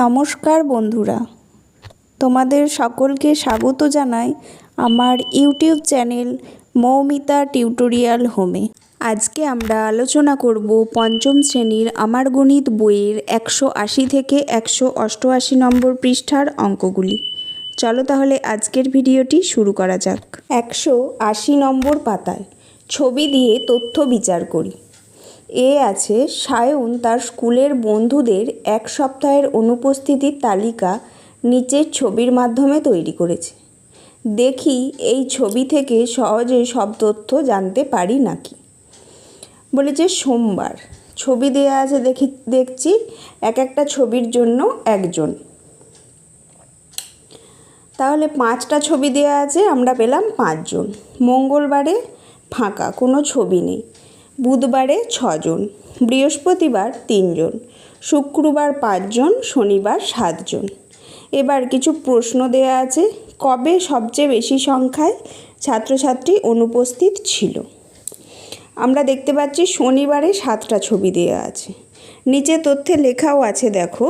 নমস্কার বন্ধুরা, তোমাদের সকলকে স্বাগত জানাই আমার ইউটিউব চ্যানেল মৌমিতা টিউটোরিয়াল হোমে। আজকে আমরা আলোচনা করব পঞ্চম শ্রেণীর আমার গণিত বইয়ের 180 থেকে 188 নম্বর পৃষ্ঠার অঙ্কগুলি। চলো তাহলে আজকের ভিডিওটি শুরু করা যাক। 180 নম্বর পাতায় ছবি দিয়ে তথ্য বিচার করি। আছে সায়ন তার স্কুলের বন্ধুদের এক সপ্তাহের অনুপস্থিতির তালিকা নিচের ছবির মাধ্যমে তৈরি করেছে। দেখি এই ছবি থেকে সহজে সব তথ্য জানতে পারি নাকি। বলেছে সোমবার, ছবি দেওয়া আছে, দেখছি এক একটা ছবির জন্য একজন। তাহলে 5টা ছবি দেওয়া আছে, আমরা পেলাম 5 জন। মঙ্গলবারে ফাঁকা, কোনো ছবি নেই। বুধবারে 6 জন, বৃহস্পতিবার 3 জন, শুক্রবার 5 জন, শনিবার 7 জন। এবার কিছু প্রশ্ন দেয়া আছে। কবে সবচেয়ে বেশি সংখ্যায় ছাত্রছাত্রী অনুপস্থিত ছিল? আমরা দেখতে পাচ্ছি শনিবারে 7টা ছবি দেওয়া আছে। নিচে তথ্যে লেখাও আছে, দেখো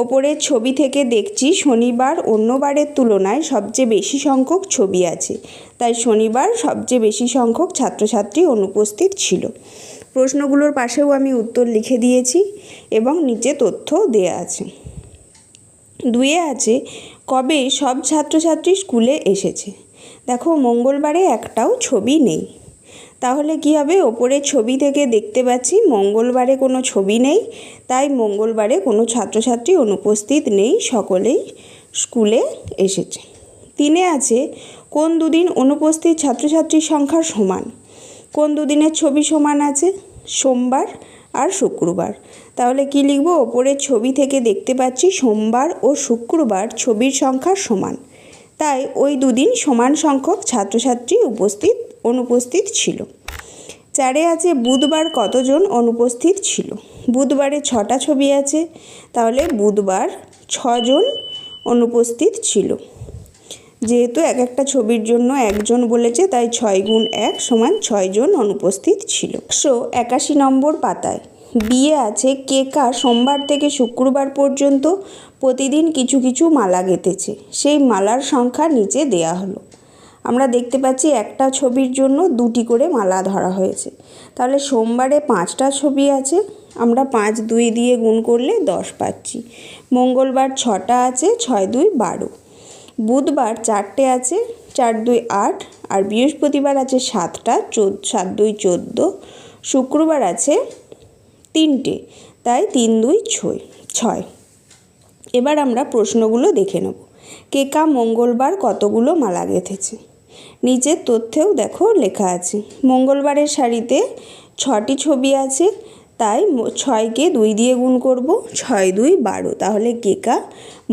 ওপরের ছবি থেকে দেখছি শনিবার অন্য বারের তুলনায় সবচেয়ে বেশি সংখ্যক ছবি আছে, তাই শনিবার সবচেয়ে বেশি সংখ্যক ছাত্রছাত্রী অনুপস্থিত ছিল। প্রশ্নগুলোর পাশেও আমি উত্তর লিখে দিয়েছি এবং নিচে তথ্য দেয়া আছে। 2 আছে কবে সব ছাত্রছাত্রী স্কুলে এসেছে। দেখো মঙ্গলবারে একটাও ছবি নেই, তাহলে কি হবে? ওপরের ছবি থেকে দেখতে পাচ্ছি মঙ্গলবারে কোনো ছবি নেই, তাই মঙ্গলবারে কোনো ছাত্রছাত্রী অনুপস্থিত নেই, সকলেই স্কুলে এসেছে। 3 আছে কোন দুদিন অনুপস্থিত ছাত্রছাত্রীর সংখ্যা সমান। কোন দুদিনের ছবি সমান আছে? সোমবার আর শুক্রবার। তাহলে কি লিখব? ওপরের ছবি থেকে দেখতে পাচ্ছি সোমবার ও শুক্রবার ছবির সংখ্যা সমান, তাই ওই দুদিন সমান সংখ্যক ছাত্রছাত্রী অনুপস্থিত ছিল। 4 আছে বুধবার কতজন অনুপস্থিত ছিল। বুধবারে 6টা ছবি আছে, তাহলে বুধবার 6 জন অনুপস্থিত ছিল। যেহেতু এক একটা ছবির জন্য একজন বলেছে, তাই 6 গুণ 1 সমান 6 জন অনুপস্থিত ছিল। 181 নম্বর পাতায় বিয়ে আছে কেকা সোমবার থেকে শুক্রবার পর্যন্ত প্রতিদিন কিছু কিছু মালা গেঁথেছে। সেই মালার সংখ্যা নিচে দেয়া হলো। আমরা দেখতে পাচ্ছি একটা ছবির জন্য 2টি করে মালা ধরা হয়েছে। তাহলে সোমবারে 5টা ছবি আছে, আমরা 5 2 দিয়ে গুণ করলে 10 পাচ্ছি। মঙ্গলবার 6টা আছে, 6 2 12। বুধবার 4টে আছে, 4 2 8, আর বৃহস্পতিবার আছে 7টা, 7 2 14। শুক্রবার আছে 3টে, তাই 3 2 6। এবার আমরা প্রশ্নগুলো দেখে নেব। কেকা মঙ্গলবার কতগুলো মালা গেঁথেছে? নিচের তথ্যেও দেখো লেখা আছে। মঙ্গলবারের শাড়িতে 6টি ছবি আছে, তাই 6কে 2 দিয়ে গুণ করব, 6 2 12। তাহলে কেকা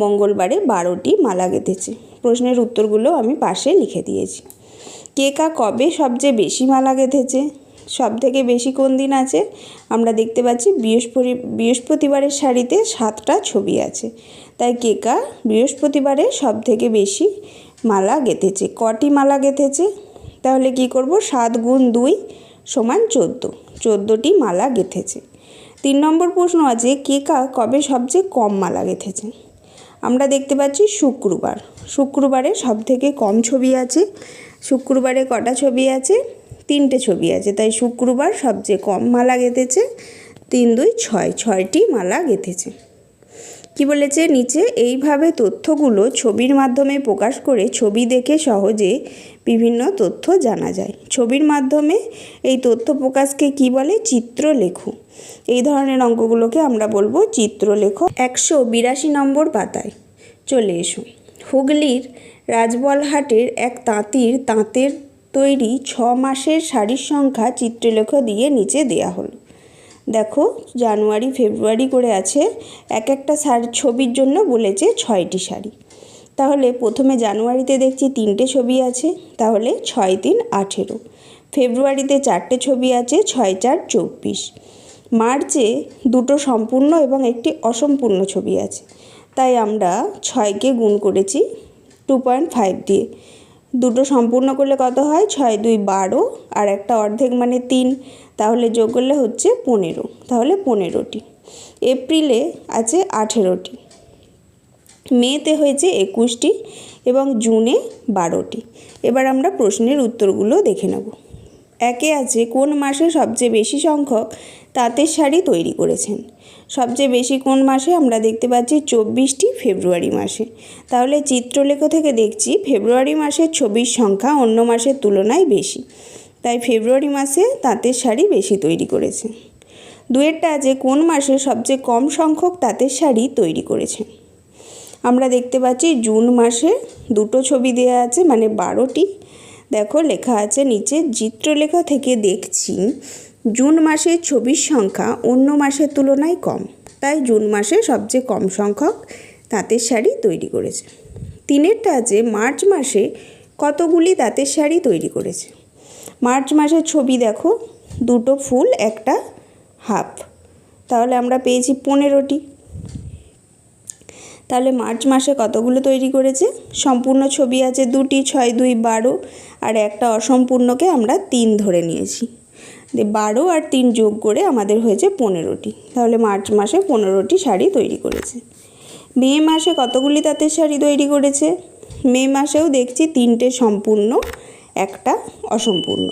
মঙ্গলবারে 12টি মালা গেঁথেছে। প্রশ্নের উত্তরগুলো আমি পাশে লিখে দিয়েছি। কেকা কবে সবচেয়ে বেশি মালা গেঁথেছে? সব থেকে বেশি কোন দিন আছে? আমরা দেখতে পাচ্ছি বৃহস্পতিবারের শাড়িতে 7টা ছবি আছে, তাই কেকা বৃহস্পতিবারে সব থেকে বেশি মালা গেঁথেছে। কটি মালা গেঁথেছে? তাহলে কি করব? 7 গুণ 2 সমান 14, 14টি মালা গেঁথেছে। 3 নম্বর প্রশ্ন আছে কেকা কবে সবচেয়ে কম মালা গেঁথেছে? আমরা দেখতে পাচ্ছি শুক্রবারে সব থেকে কম ছবি আছে। শুক্রবারে কটা ছবি আছে? 3টে ছবি আছে, তাই শুক্রবার সবচেয়ে কম মালা গেঁথেছে। 3 2 6, 6টি মালা গেঁথেছে। কি বলেছে নিচে? এইভাবে তথ্যগুলো ছবির মাধ্যমে প্রকাশ করে ছবি দেখে সহজে বিভিন্ন তথ্য জানা যায়। ছবির মাধ্যমে এই তথ্য প্রকাশকে কি বলে? চিত্রলেখ। এই ধরনের অঙ্কগুলোকে আমরা বলবো চিত্রলেখ। 182 নম্বর পাতায় চলে এসো। হুগলির রাজবলহাটের এক তাঁতের তৈরি 6 মাসের শাড়ির সংখ্যা চিত্রলেখ দিয়ে নিচে দেয়া হলো। দেখো জানুয়ারি ফেব্রুয়ারি করে আছে, এক একটা ছবির জন্য বলেছে 6টি শাড়ি। তাহলে প্রথমে জানুয়ারিতে দেখছি 3টে ছবি আছে, তাহলে 6 3 18। ফেব্রুয়ারিতে 4টে ছবি আছে, 6 4 24। মার্চে 2টো সম্পূর্ণ এবং একটি অসম্পূর্ণ ছবি আছে, তাই আমরা 6কে গুণ করেছি 2.5 দিয়ে। 2টো সম্পূর্ণ করলে কত হয়? 6 2 12, আর একটা অর্ধেক মানে 3, তাহলে যোগ করলে হচ্ছে 15, তাহলে 15টি। এপ্রিলে আছে 18টি। মেতে হয়েছে 21টি এবং জুনে 12টি। এবার আমরা প্রশ্নের উত্তরগুলো দেখে নেব। একে আছে কোন মাসে সবচেয়ে বেশি সংখ্যক তাঁতের শাড়ি তৈরি করেছেন? সবচেয়ে বেশি কোন মাসে? আমরা দেখতে পাচ্ছি 24টি ফেব্রুয়ারি মাসে। তাহলে চিত্রলেখ থেকে দেখছি ফেব্রুয়ারি মাসের ছবির সংখ্যা অন্য মাসের তুলনায় বেশি, তাই ফেব্রুয়ারি মাসে তাঁতের শাড়ি বেশি তৈরি করেছে। দুয়েরটা আছে কোন মাসে সবচেয়ে কম সংখ্যক তাঁতের শাড়ি তৈরি করেছে? আমরা দেখতে পাচ্ছি জুন মাসে দুটো ছবি দেওয়া আছে, মানে 12টি। দেখো লেখা আছে নিচে, চিত্রলেখা থেকে দেখছি জুন মাসের ছবির সংখ্যা অন্য মাসের তুলনায় কম, তাই জুন মাসে সবচেয়ে কম সংখ্যক তাঁতের শাড়ি তৈরি করেছে। তিনেরটা আছে মার্চ মাসে কতগুলি তাঁতের শাড়ি তৈরি করেছে? মার্চ মাসের ছবি দেখো, দুটো ফুল একটা হাফ, তাহলে আমরা পেয়েছি 15টি। তাহলে মার্চ মাসে কতগুলো তৈরি করেছে? সম্পূর্ণ ছবি আছে 2টি, 6 2 12, আর একটা অসম্পূর্ণকে আমরা 3 ধরে নিয়েছি। 12 আর 3 যোগ করে আমাদের হয়েছে 15টি। তাহলে মার্চ মাসে 15টি শাড়ি তৈরি করেছে। মে মাসে কতগুলি তাঁতের শাড়ি তৈরি করেছে? মে মাসেও দেখছি 3টে সম্পূর্ণ, একটা অসম্পূর্ণ,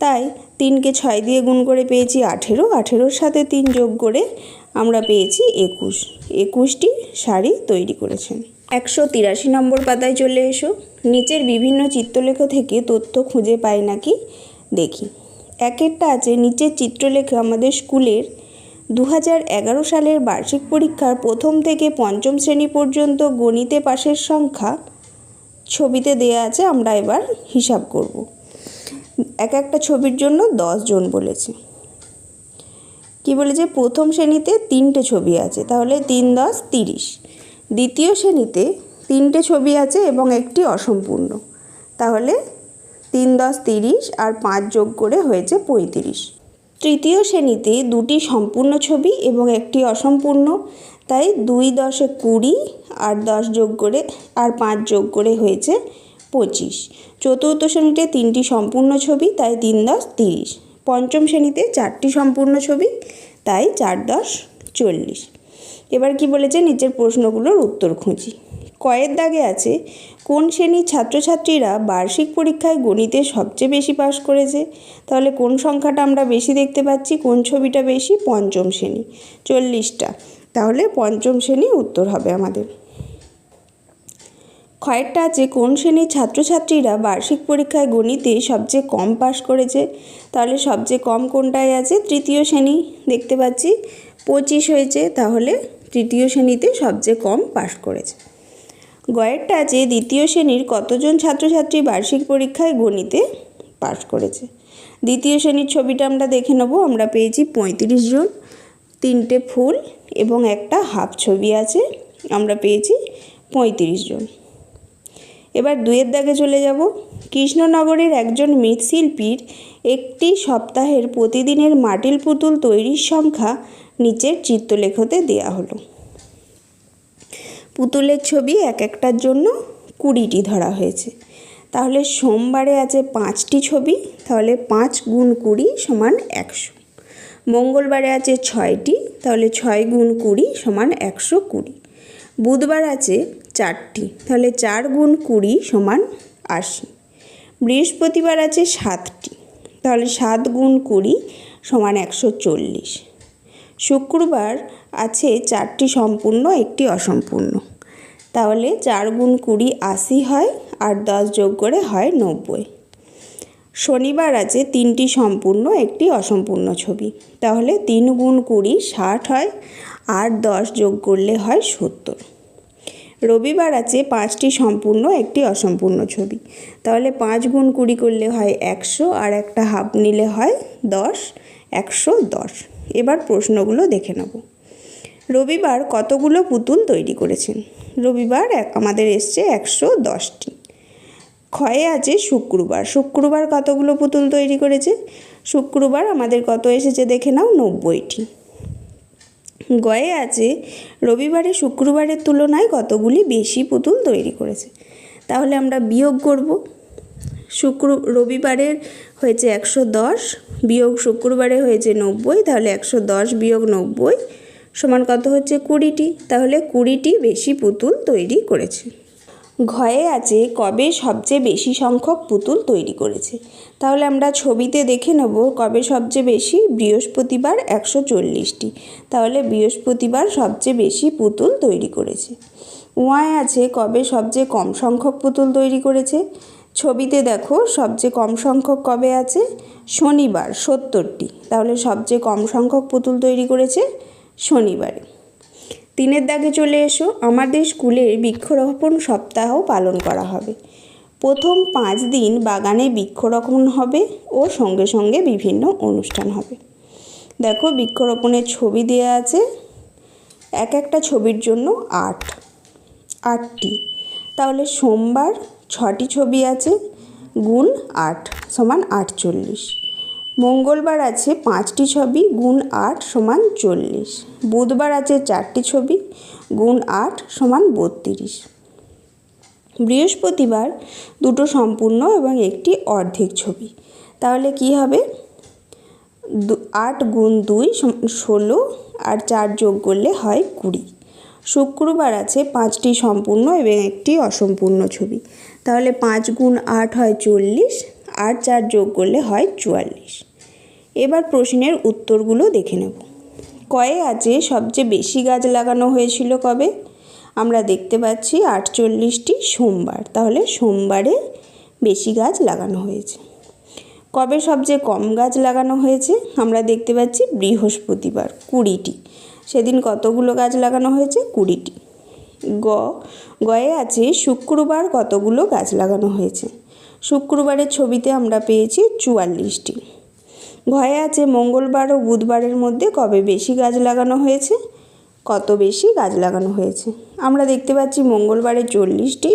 তাই 3কে 6 দিয়ে গুণ করে পেয়েছি 18, 18-র সাথে 3 যোগ করে আমরা পেয়েছি 21টি শাড়ি তৈরি করেছেন। 183 নম্বর পাতায় চলে এসো। নিচের বিভিন্ন চিত্রলেখ থেকে তথ্য খুঁজে পাই নাকি দেখি। একেরটা আছে নিচের চিত্রলেখে আমাদের স্কুলের 2011 সালের বার্ষিক পরীক্ষার প্রথম থেকে পঞ্চম শ্রেণী পর্যন্ত গণিতে পাশের সংখ্যা ছবিতে দেয়া আছে। আমরা এবার হিসাব করব। এক একটা ছবির জন্য 10 জন বলেছে। কি বলেছে? প্রথম শ্রেণীতে 3টে ছবি আছে, তাহলে 3 10 30। দ্বিতীয় শ্রেণীতে 3টে ছবি আছে এবং একটি অসম্পূর্ণ, তাহলে 3 10 30 আর 5 যোগ করে হয়েছে 35। তৃতীয় শ্রেণীতে 2টি সম্পূর্ণ ছবি এবং একটি অসম্পূর্ণ, তাই 2 10 20 আর 10 যোগ করে আর 5 যোগ করে হয়েছে 25। চতুর্থ শ্রেণীতে 3টি সম্পূর্ণ ছবি, তাই 3 10 30। পঞ্চম শ্রেণীতে 4টি সম্পূর্ণ ছবি, তাই 4 10 40। এবার কি বলেছে? নিচের প্রশ্নগুলোর উত্তর খুঁজি। কয়ের দাগে আছে কোন শ্রেণীর ছাত্রছাত্রীরা বার্ষিক পরীক্ষায় গণিতে সবচেয়ে বেশি পাস করেছে? তাহলে কোন সংখ্যাটা আমরা বেশি দেখতে পাচ্ছি? কোন ছবিটা বেশি? পঞ্চম শ্রেণী, 40টা। তাহলে পঞ্চম শ্রেণী উত্তর হবে আমাদের। ক্ষয়েরটা আছে কোন শ্রেণীর ছাত্রছাত্রীরা বার্ষিক পরীক্ষায় গণিতে সবচেয়ে কম পাস করেছে? তাহলে সবচেয়ে কম কোনটায় আছে? তৃতীয় শ্রেণী, দেখতে পাচ্ছি 25 হয়েছে, তাহলে তৃতীয় শ্রেণীতে সবচেয়ে কম পাস করেছে। গয়েরটা আছে দ্বিতীয় শ্রেণীর কতজন ছাত্রছাত্রী বার্ষিক পরীক্ষায় গণিতে পাস করেছে? দ্বিতীয় শ্রেণীর ছবিটা আমরা দেখে নেব। আমরা পেয়েছি 35 জন, 3টে ফুল এবং একটা হাফ ছবি আছে, আমরা পেয়েছি 35 জন। এবার 2-এর দাগে চলে যাব। কৃষ্ণনগরের একজন মৃৎশিল্পীর একটি সপ্তাহের প্রতিদিনের মাটির পুতুল তৈরির সংখ্যা নিচের চিত্রলেখতে দেয়া হলো। পুতুলের ছবি এক একটার জন্য 20টি ধরা হয়েছে। তাহলে সোমবারে আছে 5টি ছবি, তাহলে 5 গুণ 20 সমান 100। মঙ্গলবারে আছে 6টি, তাহলে 6 গুণ 20 সমান 120। বুধবার আছে 4টি, তাহলে 4 গুণ 20 সমান 80। বৃহস্পতিবার আছে 7টি, তাহলে 7 গুণ 20 সমান 140। শুক্রবার আছে 4টি সম্পূর্ণ, একটি অসম্পূর্ণ, তাহলে 4 গুণ 20 80 হয়, আর 10 যোগ করে হয় 90। শনিবার আছে 3টি সম্পূর্ণ, একটি অসম্পূর্ণ ছবি, তাহলে 3 গুণ 20 60 হয়, আর 10 যোগ করলে হয় 70। রবিবার আছে 5টি সম্পূর্ণ, একটি অসম্পূর্ণ ছবি, তাহলে 5 গুণ 20 করলে হয় 100, আর একটা হাফ নিলে হয় 10, 110। এবার প্রশ্নগুলো দেখে নেব। রবিবার কতগুলো পুতুল তৈরি করেছেন? রবিবার আমাদের এসছে 110টি। ক্ষয়ে আছে শুক্রবার, শুক্রবার কতগুলো পুতুল তৈরি করেছে? শুক্রবার আমাদের কত এসেছে দেখে নাও, 90টি। গয়ে আছে রবিবারে শুক্রবারের তুলনায় কতগুলি বেশি পুতুল তৈরি করেছে? তাহলে আমরা বিয়োগ করব। রবিবারের হয়েছে 110 বিয়োগ শুক্রবারে হয়েছে 90, তাহলে 110 বিয়োগ 90 সমান কত হচ্ছে 20টি, তাহলে 20টি বেশি পুতুল তৈরি করেছে। ঘয়ে আছে কবে সবচেয়ে বেশি সংখ্যক পুতুল তৈরি করেছে। তাহলে আমরা ছবিতে দেখে নেব কবে সবচেয়ে বেশি, বৃহস্পতিবার 140টি, তাহলে বৃহস্পতিবার সবচেয়ে বেশি পুতুল তৈরি করেছে। ওয়ায় আছে কবে সবচেয়ে কম সংখ্যক পুতুল তৈরি করেছে। ছবিতে দেখো সবচেয়ে কম সংখ্যক কবে আছে, শনিবার 70টি, তাহলে সবচেয়ে কম সংখ্যক পুতুল তৈরি করেছে শনিবারে। 3 দাগে চলে এসো, আমাদের স্কুলের বৃক্ষরোপণ সপ্তাহ পালন করা হবে। প্রথম 5 দিন বাগানে বৃক্ষরোপণ হবে ও সঙ্গে সঙ্গে বিভিন্ন অনুষ্ঠান হবে। দেখো বৃক্ষরোপণের ছবি দেওয়া আছে, এক একটা ছবির জন্য 8টি, তাহলে সোমবার 6টি ছবি আছে, গুণ 8 সমান 48। মঙ্গলবার আছে 5টি ছবি, গুণ 8 সমান 40। বুধবার আছে 4টি ছবি, গুণ 8 সমান 32। বৃহস্পতিবার 2টো সম্পূর্ণ এবং একটি অর্ধেক ছবি, তাহলে কি হবে 8 গুণ 2 16, আর 4 যোগ করলে হয় 20। শুক্রবার আছে 5টি সম্পূর্ণ এবং একটি অসম্পূর্ণ ছবি, তাহলে 5 গুণ 8 হয় 40, আর 4 যোগ করলে হয় 44। এবার প্রশ্নের উত্তরগুলো দেখে নেব। কয়ে আছে সবচেয়ে বেশি গাছ লাগানো হয়েছিল কবে। আমরা দেখতে পাচ্ছি 48টি সোমবার, তাহলে সোমবারে বেশি গাছ লাগানো হয়েছে। কবে সবচেয়ে কম গাছ লাগানো হয়েছে, আমরা দেখতে পাচ্ছি বৃহস্পতিবার 20টি, সেদিন কতগুলো গাছ লাগানো হয়েছে 20টি। গয়ে আছে শুক্রবার কতগুলো গাছ লাগানো হয়েছে। শুক্রবারের ছবিতে আমরা পেয়েছি 44টি। ঘয়ে আছে মঙ্গলবার ও বুধবারের মধ্যে কবে বেশি গাছ লাগানো হয়েছে, কত বেশি গাছ লাগানো হয়েছে। আমরা দেখতে পাচ্ছি মঙ্গলবারে 40টি,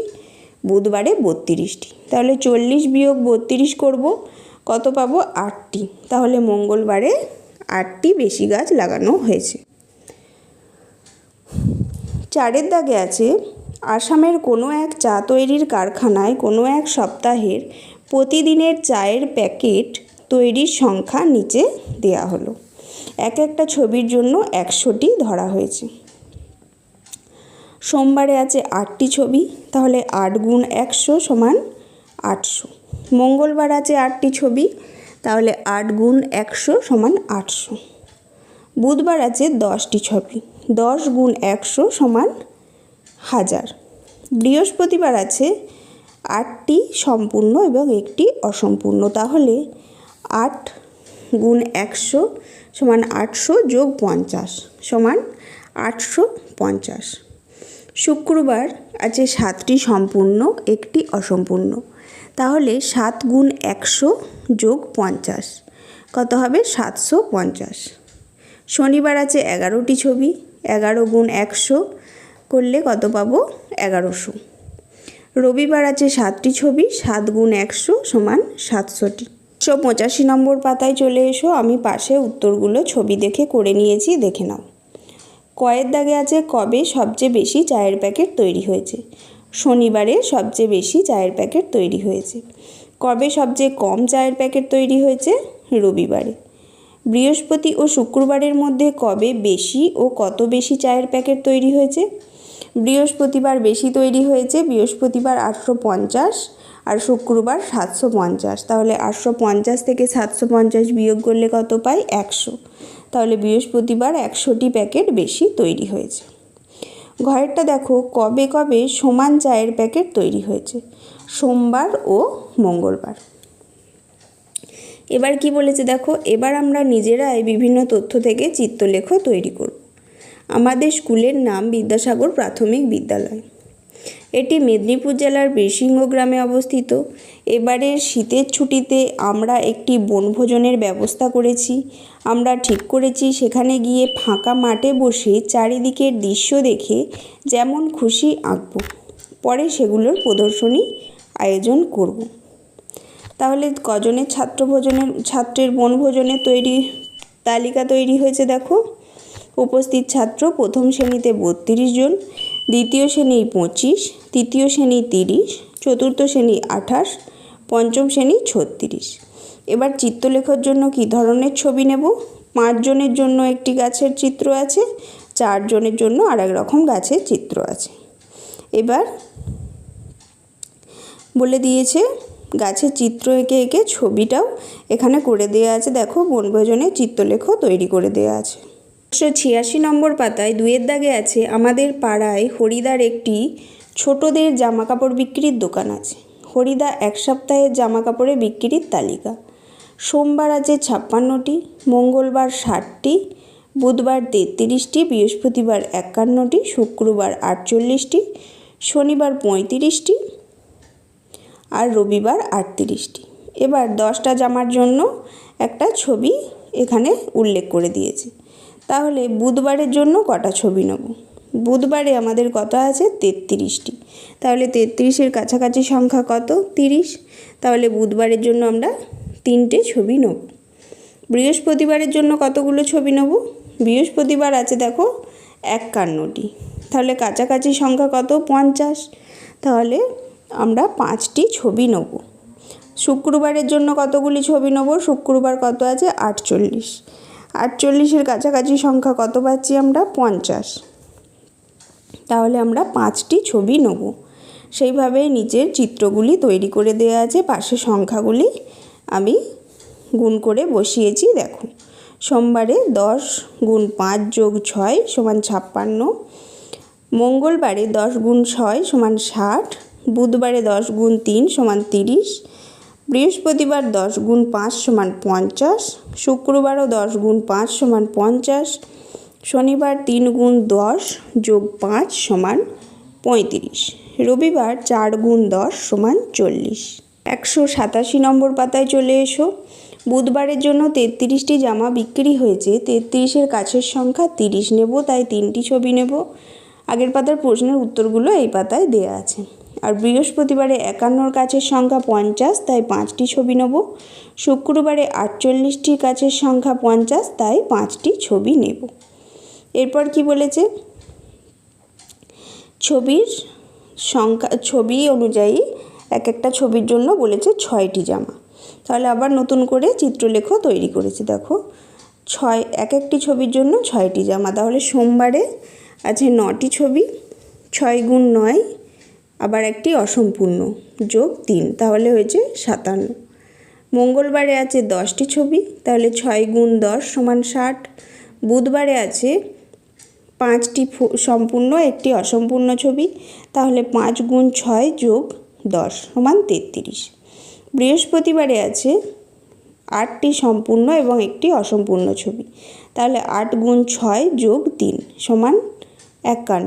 বুধবারে 32টি, তাহলে 40 বিয়োগ 32 করব, কত পাবো 8টি, তাহলে মঙ্গলবারে 8টি বেশি গাছ লাগানো হয়েছে। 4 দাগে আছে আসামের কোনো এক চা তৈরির কারখানায় কোনো এক সপ্তাহের প্রতিদিনের চায়ের প্যাকেট তৈরির সংখ্যা নিচে দেয়া হলো। এক একটা ছবির জন্য 100টি ধরা হয়েছে। সোমবারে আছে 8টি ছবি, তাহলে 8 গুণ 100 সমান 800। মঙ্গলবার আছে 8টি ছবি, তাহলে 8 গুণ 100 সমান 800। বুধবার আছে 10টি ছবি, 10 গুণ 100 সমান 1000। বৃহস্পতিবার আছে 8টি সম্পূর্ণ এবং একটি অসম্পূর্ণ, তাহলে 8 গুণ 100 সমান 800 যোগ 50 সমান 850। শুক্রবার আছে 7টি সম্পূর্ণ, একটি অসম্পূর্ণ, তাহলে 7 গুণ 100 যোগ 50 কত হবে 750। শনিবার আছে 11টি ছবি, 11 গুণ 100 করলে কত পাবো 1100। রবিবার আছে 7টি ছবি, 7 গুণ 100 সমান 700টি। 185 নম্বর পাতায় চলে এসো, আমি পাশে উত্তরগুলো ছবি দেখে করে নিয়েছি, দেখে নাও। কয়ের দাগে আছে কবে সবচেয়ে বেশি চায়ের প্যাকেট তৈরি হয়েছে। শনিবারে সবচেয়ে বেশি চায়ের প্যাকেট তৈরি হয়েছে। কবে সবচেয়ে কম চায়ের প্যাকেট তৈরি হয়েছে, রবিবারে। বৃহস্পতি ও শুক্রবারের মধ্যে কবে বেশি ও কত বেশি চায়ের প্যাকেট তৈরি হয়েছে। বৃহস্পতিবার বেশি তৈরি হয়েছে, বৃহস্পতিবার 850 আর শুক্রবার 750, তাহলে 850 থেকে 750 বিয়োগ করলে কত পাই 100, তাহলে বৃহস্পতিবার 100টি প্যাকেট বেশি তৈরি হয়েছে। ঘরেরটা দেখো কবে কবে সমান চায়ের প্যাকেট তৈরি হয়েছে, সোমবার ও মঙ্গলবার। এবার কি বলেছে দেখো, এবার আমরা নিজেরাই বিভিন্ন তথ্য থেকে চিত্রলেখ তৈরি করব। আমাদের স্কুলের নাম বিদ্যাসাগর প্রাথমিক বিদ্যালয়। এটি মেদিনীপুর জেলার বীরসিংহ গ্রামে অবস্থিত। এবারের শীতের ছুটিতে আমরা একটি বনভোজনের ব্যবস্থা করেছি। আমরা ঠিক করেছি সেখানে গিয়ে ফাঁকা মাঠে বসে চারিদিকের দৃশ্য দেখে যেমন খুশি আঁকব, পরে সেগুলোর প্রদর্শনী আয়োজন করব। তাহলে কজনের ছাত্রের বনভোজনের তালিকা তৈরি হয়েছে দেখো। উপস্থিত ছাত্র প্রথম শ্রেণীতে 32 জন, দ্বিতীয় শ্রেণী 25, তৃতীয় শ্রেণী 30, চতুর্থ শ্রেণী 28, পঞ্চম শ্রেণী 36। এবার চিত্রলেখার জন্য কী ধরনের ছবি নেব। 5 জনের জন্য একটি গাছের চিত্র আছে, 4 জনের জন্য আর এক রকম গাছের চিত্র আছে। এবার বলে দিয়েছে গাছের চিত্র এঁকে এঁকে ছবিটাও এখানে করে দেওয়া আছে। দেখো বনভোজনের চিত্রলেখ তৈরি করে দেওয়া আছে। 186 নম্বর পাতায় 2-এর দাগে আছে, আমাদের পাড়ায় হরিদার একটি ছোটদের জামা কাপড় বিক্রির দোকান আছে। হরিদা 1 সপ্তাহের জামা কাপড়ের বিক্রির তালিকা। সোমবার আছে 56টি, মঙ্গলবার 60টি, বুধবার 33টি, বৃহস্পতিবার 51টি, শুক্রবার 48টি, শনিবার 35টি আর রবিবার 38টি। এবার 10টা জামার জন্য একটা ছবি এখানে উল্লেখ করে দিয়েছে। তাহলে বুধবারের জন্য কটা ছবি নেব? বুধবারে আমাদের কত আছে? 33টি। তাহলে 33-এর কাছাকাছি সংখ্যা কত? 30। তাহলে বুধবারের জন্য আমরা 3টে ছবি নেব। বৃহস্পতিবারের জন্য কতগুলো ছবি নেব? বৃহস্পতিবার আছে দেখো 51টি। তাহলে কাছাকাছি সংখ্যা কত? 50। তাহলে আমরা 5টি ছবি নেব। শুক্রবারের জন্য কতগুলি ছবি নেব? শুক্রবার কত আছে? 48। 48-এর কাছাকাছি সংখ্যা কত পাচ্ছি আমরা? 50। তাহলে আমরা 5টি ছবি নেব। সেইভাবে নিচের চিত্রগুলি তৈরি করে দেওয়া আছে। পাশে সংখ্যাগুলি আমি গুণ করে বসিয়েছি। দেখো, সোমবারে 10 × 5 + 6 = 56, মঙ্গলবারে 10 × 6 = 60, বুধবারে 10 × 3 = 30, বৃহস্পতিবার 10 × 5 = 50, শুক্রবারও 10 × 5 = 50, শনিবার 3 × 10 + 5 = 35, রবিবার 4 × 10 = 40। 187 নম্বর পাতায় চলে এসো। বুধবারের জন্য 33টি জামা বিক্রি হয়েছে। 33-এর কাছের সংখ্যা 30 নেব, তাই 3টি ছবি নেব। আগের পাতার প্রশ্নের উত্তরগুলো এই পাতায় দেওয়া আছে। আর বৃহস্পতিবারে 51-র কাছের সংখ্যা 50, তাই 5টি ছবি নেব। শুক্রবারে 48টির কাছের সংখ্যা 50, তাই 5টি ছবি নেব। এরপর কি বলেছে? ছবি অনুযায়ী এক একটা ছবির জন্য বলেছে 6টি জামা। তাহলে আবার নতুন করে চিত্রলেখ তৈরি করেছি। দেখো, এক একটি ছবির জন্য 6টি জামা। তাহলে সোমবারে আছে 9টি ছবি, 6 × 9, আবার একটি অসম্পূর্ণ + 3, তাহলে হয়েছে 57। মঙ্গলবারে আছে 10টি ছবি, তাহলে 6 × 10 = 60। বুধবারে আছে 5টি সম্পূর্ণ, একটি অসম্পূর্ণ ছবি, তাহলে 5 × 6 + 10 = 33। বৃহস্পতিবারে আছে 8টি সম্পূর্ণ এবং একটি অসম্পূর্ণ ছবি, তাহলে 8 × 6 + 3 = 51।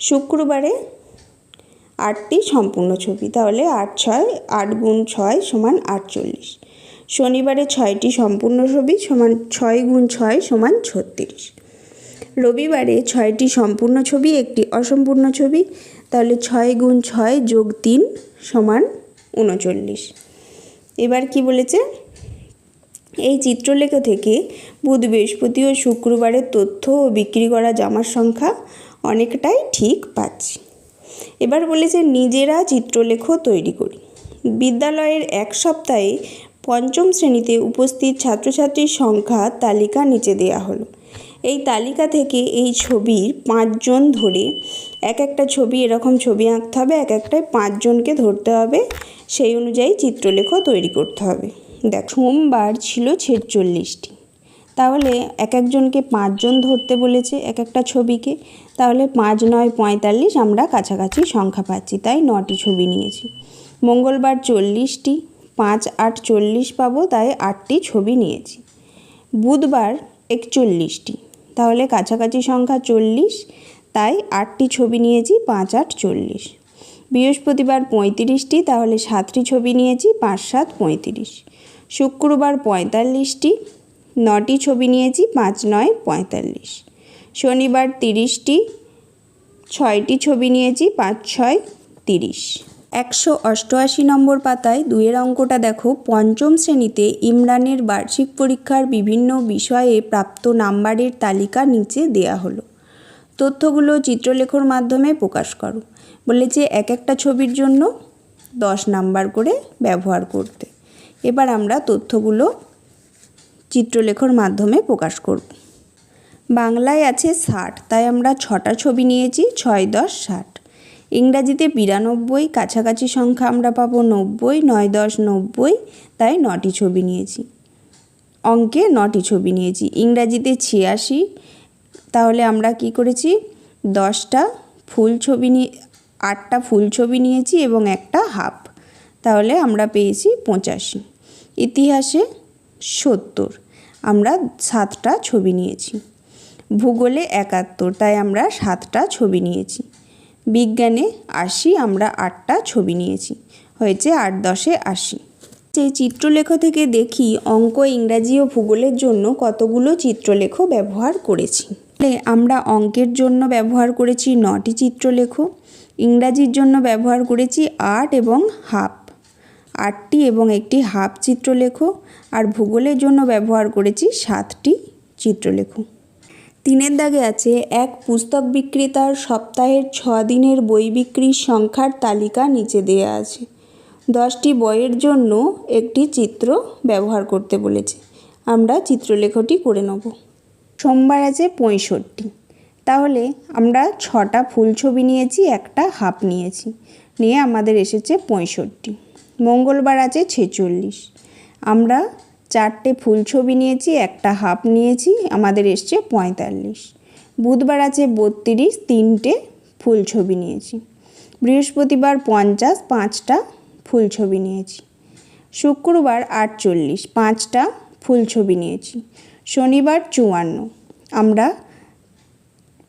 শুক্রবারে 8টি সম্পূর্ণ ছবি, তাহলে 8 × 6 = 48। শনিবারে 6টি সম্পূর্ণ ছবি 6 × 6 = 36। রবিবারে 6টি সম্পূর্ণ ছবি, একটি অসম্পূর্ণ ছবি, তাহলে 6 × 6 + 3 = 39। এবার কি বলেছে? এই চিত্রলেখ থেকে বুধ, বৃহস্পতি ও শুক্রবারের তথ্য ও বিক্রি করা জামার সংখ্যা অনেকটাই ঠিক পাচ্ছি। এবার বলেছে নিজেরা চিত্রলেখ তৈরি করি। বিদ্যালয়ের 1 সপ্তাহে 5ম শ্রেণীতে উপস্থিত ছাত্রছাত্রীর সংখ্যার তালিকা নিচে দেওয়া হলো। এই তালিকা থেকে এই ছবির 5 জন ধরে এক একটা ছবি, এরকম ছবি আঁকতে হবে। এক একটায় 5 জনকে ধরতে হবে, সেই অনুযায়ী চিত্রলেখ তৈরি করতে হবে। দেখ, সোমবার ছিল 46টি, তাহলে এক একজনকে 5 জন ধরতে বলেছে এক একটা ছবিকে, তাহলে 5 × 9 = 45, আমরা কাছাকাছি সংখ্যা পাচ্ছি, তাই 9টি ছবি নিয়েছি। মঙ্গলবার 40টি, 5 × 8 = 40 পাবো, তাই 8টি ছবি নিয়েছি। বুধবার 41টি, তাহলে কাছাকাছি সংখ্যা 40, তাই 8টি ছবি নিয়েছি, 5 × 8 = 40। বৃহস্পতিবার 35টি, তাহলে 7টি ছবি নিয়েছি, 5 × 7 = 35। শুক্রবার 45টি, 9টি ছবি নিয়েছি, 5 × 9 = 45। শনিবার 30টি, 6টি ছবি নিয়েছি, 5 × 6 = 30। 188 নম্বর পাতায় 2-এর অঙ্কটা দেখো। 5ম শ্রেণীতে ইমরানের বার্ষিক পরীক্ষার বিভিন্ন বিষয়ে প্রাপ্ত নাম্বারের তালিকা নিচে দেয়া হলো। তথ্যগুলো চিত্রলেখর মাধ্যমে প্রকাশ করো। বলেছে এক একটা ছবির জন্য 10 নাম্বার করে ব্যবহার করতে। এবার আমরা তথ্যগুলো চিত্রলেখর মাধ্যমে প্রকাশ করব। বাংলায় আছে 60, তাই আমরা 6টা ছবি নিয়েছি। 6 10 60। ইংরাজিতে 92, কাছাকাছি সংখ্যা আমরা পাবো 90, 9 10 90, তাই 9টি ছবি নিয়েছি। অঙ্কে 9টি ছবি নিয়েছি। ইংরাজিতে 86, তাহলে আমরা কি করেছি 10টা ফুল ছবি 8টা ফুল ছবি নিয়েছি এবং একটা হাফ, তাহলে আমরা পেয়েছি 85। ইতিহাসে 70, আমরা 7টা ছবি নিয়েছি। ভূগোলে 71, তাই আমরা 7টা ছবি নিয়েছি। বিজ্ঞানে 80, আমরা 8টা ছবি নিয়েছি। হয়েছে 8 10 80। এই চিত্রলেখ থেকে দেখি অঙ্ক, ইংরাজি ও ভূগোলের জন্য কতগুলো চিত্রলেখ ব্যবহার করেছি। আমরা অঙ্কের জন্য ব্যবহার করেছি 9টি চিত্রলেখ, ইংরাজির জন্য ব্যবহার করেছি 8 এবং হাফ, 8টি এবং একটি হাফ চিত্রলেখ, আর ভূগোলের জন্য ব্যবহার করেছি 7টি চিত্রলেখ। 3 দাগে আছে এক পুস্তক বিক্রেতার সপ্তাহের 6 দিনের বই বিক্রির সংখ্যার তালিকা নিচে দেয়া আছে। 10টি বইয়ের জন্য একটি চিত্র ব্যবহার করতে বলেছে। আমরা চিত্রলেখটি করে নেব। সোমবার আছে 65, তাহলে আমরা 6টা ফুল ছবি নিয়েছি, একটা হাফ নিয়েছি, নিয়ে আমাদের এসেছে 65। মঙ্গলবার আছে 46, আমরা 4টে ফুল ছবি নিয়েছি, একটা হাফ নিয়েছি, আমাদের এসছে 45। বুধবার আছে 32, 3টে ফুল ছবি নিয়েছি। বৃহস্পতিবার 50, 5টা ফুল ছবি নিয়েছি। শুক্রবার 48, 5টা ফুল ছবি নিয়েছি। শনিবার 54, আমরা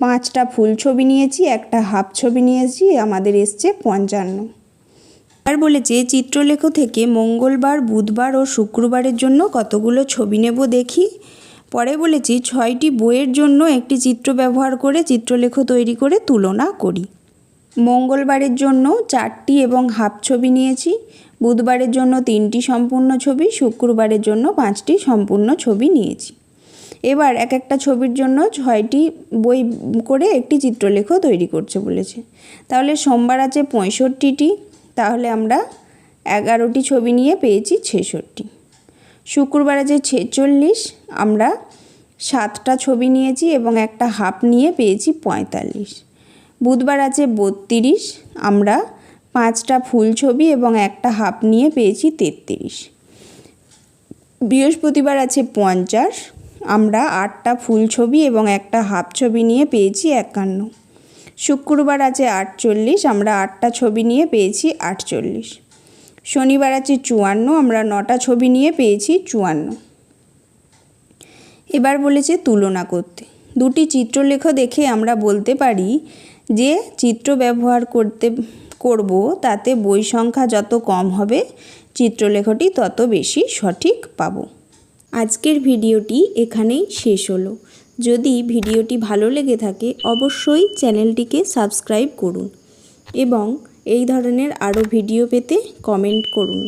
5টা ফুল ছবি নিয়েছি, একটা হাফ ছবি নিয়েছি, আমাদের এসছে 55। আর বলেছে চিত্রলেখ থেকে মঙ্গলবার, বুধবার ও শুক্রবারের জন্য কতগুলো ছবি নেব দেখি। পরে বলেছি 6টি বইয়ের জন্য একটি চিত্র ব্যবহার করে চিত্রলেখ তৈরি করে তুলনা করি। মঙ্গলবারের জন্য 4টি এবং হাফ ছবি নিয়েছি, বুধবারের জন্য 3টি সম্পূর্ণ ছবি, শুক্রবারের জন্য 5টি সম্পূর্ণ ছবি নিয়েছি। এবার এক একটা ছবির জন্য 6টি বই করে একটি চিত্রলেখ তৈরি করছে বলেছে। তাহলে সোমবার আছে 65টি, তাহলে আমরা 11টি ছবি নিয়ে পেয়েছি 66। শুক্রবার আছে 46, আমরা 7টা ছবি নিয়েছি এবং একটা হাফ নিয়ে পেয়েছি 45। বুধবার আছে 32, আমরা 5টা ফুল ছবি এবং একটা হাফ নিয়ে পেয়েছি 33। বৃহস্পতিবার আছে 50, আমরা 8টা ফুল ছবি এবং একটা হাফ ছবি নিয়ে পেয়েছি 51। শুক্রবার আছে 48, আমরা 8টা ছবি নিয়ে পেয়েছি 48। শনিবার আছে 54, আমরা 9টা ছবি নিয়ে পেয়েছি 54। এবার বলেছে তুলনা করতে। দুটি চিত্রলেখ দেখে আমরা বলতে পারি যে চিত্র ব্যবহার করব তাতে বই সংখ্যা যত কম হবে চিত্রলেখটি তত বেশি সঠিক পাব। আজকের ভিডিওটি এখানেই শেষ হলো। যদি ভিডিওটি ভালো লেগে থাকে অবশ্যই চ্যানেলটিকে সাবস্ক্রাইব করুন এবং এই ধরনের আরও ভিডিও পেতে কমেন্ট করুন।